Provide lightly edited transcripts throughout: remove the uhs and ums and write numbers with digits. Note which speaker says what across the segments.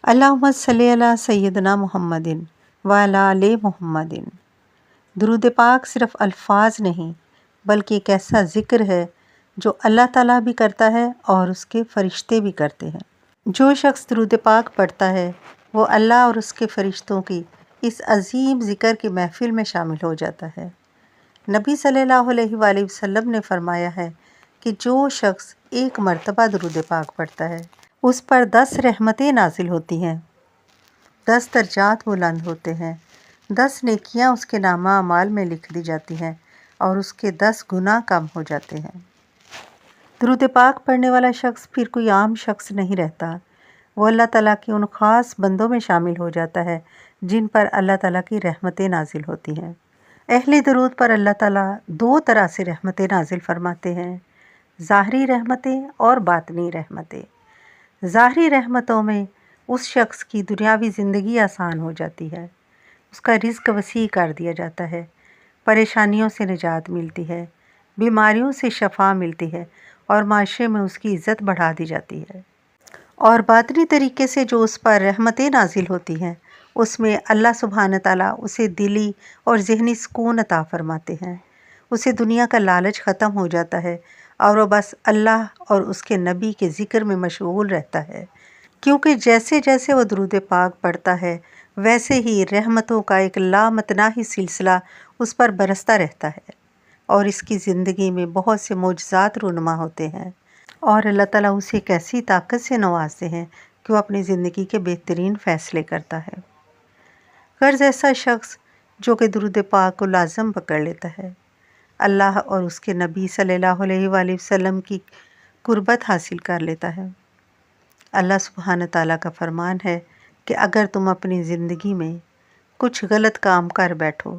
Speaker 1: اللہم صلی علی سیدنا محمد وعلی آل محمد۔ درود پاک صرف الفاظ نہیں بلکہ ایک ایسا ذکر ہے جو اللہ تعالیٰ بھی کرتا ہے اور اس کے فرشتے بھی کرتے ہیں۔ جو شخص درود پاک پڑھتا ہے وہ اللہ اور اس کے فرشتوں کی اس عظیم ذکر کی محفل میں شامل ہو جاتا ہے۔ نبی صلی اللہ علیہ وآلہ وسلم نے فرمایا ہے کہ جو شخص ایک مرتبہ درود پاک پڑھتا ہے اس پر 10 رحمتیں نازل ہوتی ہیں، 10 درجات بلند ہوتے ہیں، 10 نیکیاں اس کے نامہ اعمال میں لکھ دی جاتی ہیں اور اس کے 10 گناہ کم ہو جاتے ہیں۔ درود پاک پڑھنے والا شخص پھر کوئی عام شخص نہیں رہتا، وہ اللہ تعالیٰ کے ان خاص بندوں میں شامل ہو جاتا ہے جن پر اللہ تعالیٰ کی رحمتیں نازل ہوتی ہیں۔ اہل درود پر اللہ تعالیٰ 2 طرح سے رحمتیں نازل فرماتے ہیں، ظاہری رحمتیں اور باطنی رحمتیں۔ ظاہری رحمتوں میں اس شخص کی دنیاوی زندگی آسان ہو جاتی ہے، اس کا رزق وسیع کر دیا جاتا ہے، پریشانیوں سے نجات ملتی ہے، بیماریوں سے شفا ملتی ہے اور معاشرے میں اس کی عزت بڑھا دی جاتی ہے۔ اور باطنی طریقے سے جو اس پر رحمتیں نازل ہوتی ہیں اس میں اللہ سبحانہ تعالیٰ اسے دلی اور ذہنی سکون عطا فرماتے ہیں، اسے دنیا کا لالچ ختم ہو جاتا ہے اور وہ بس اللہ اور اس کے نبی کے ذکر میں مشغول رہتا ہے، کیونکہ جیسے جیسے وہ درود پاک پڑھتا ہے ویسے ہی رحمتوں کا ایک لامتناہی سلسلہ اس پر برستا رہتا ہے اور اس کی زندگی میں بہت سے معجزات رونما ہوتے ہیں اور اللہ تعالیٰ اسے ایک ایسی طاقت سے نوازتے ہیں کہ وہ اپنی زندگی کے بہترین فیصلے کرتا ہے۔ غرض ایسا شخص جو کہ درود پاک کو لازم پکڑ لیتا ہے، اللہ اور اس کے نبی صلی اللہ علیہ وآلہ وسلم کی قربت حاصل کر لیتا ہے۔ اللہ سبحانہ تعالیٰ کا فرمان ہے کہ اگر تم اپنی زندگی میں کچھ غلط کام کر بیٹھو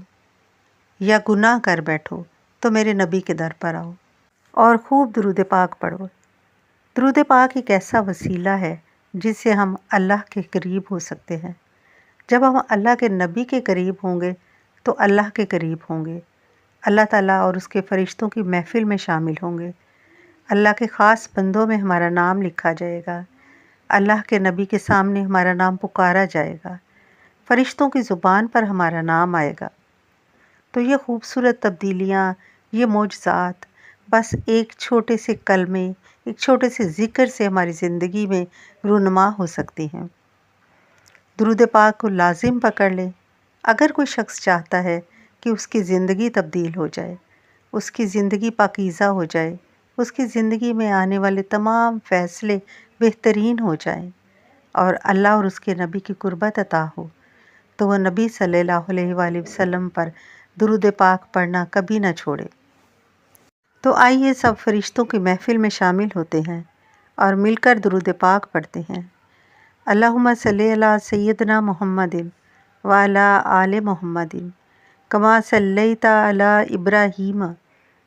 Speaker 1: یا گناہ کر بیٹھو تو میرے نبی کے در پر آؤ اور خوب درود پاک پڑھو۔ درود پاک ایک ایسا وسیلہ ہے جس سے ہم اللہ کے قریب ہو سکتے ہیں۔ جب ہم اللہ کے نبی کے قریب ہوں گے تو اللہ کے قریب ہوں گے، اللہ تعالیٰ اور اس کے فرشتوں کی محفل میں شامل ہوں گے، اللہ کے خاص بندوں میں ہمارا نام لکھا جائے گا، اللہ کے نبی کے سامنے ہمارا نام پکارا جائے گا، فرشتوں کی زبان پر ہمارا نام آئے گا۔ تو یہ خوبصورت تبدیلیاں، یہ معجزات بس ایک چھوٹے سے کلمے، ایک چھوٹے سے ذکر سے ہماری زندگی میں رونما ہو سکتی ہیں۔ درود پاک کو لازم پکڑ لیں۔ اگر کوئی شخص چاہتا ہے کہ اس کی زندگی تبدیل ہو جائے، اس کی زندگی پاکیزہ ہو جائے، اس کی زندگی میں آنے والے تمام فیصلے بہترین ہو جائیں اور اللہ اور اس کے نبی کی قربت عطا ہو، تو وہ نبی صلی اللہ علیہ وآلہ وسلم پر درود پاک پڑھنا کبھی نہ چھوڑے۔ تو آئیے سب فرشتوں کی محفل میں شامل ہوتے ہیں اور مل کر درود پاک پڑھتے ہیں۔ اللہم صلی علی سیدنا محمد وعلی آل محمد کما صلیت علی ابراہیم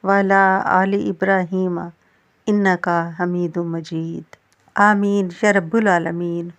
Speaker 1: وعلی آل ابراہیم انک حمید مجید۔ آمین یا رب العالمین۔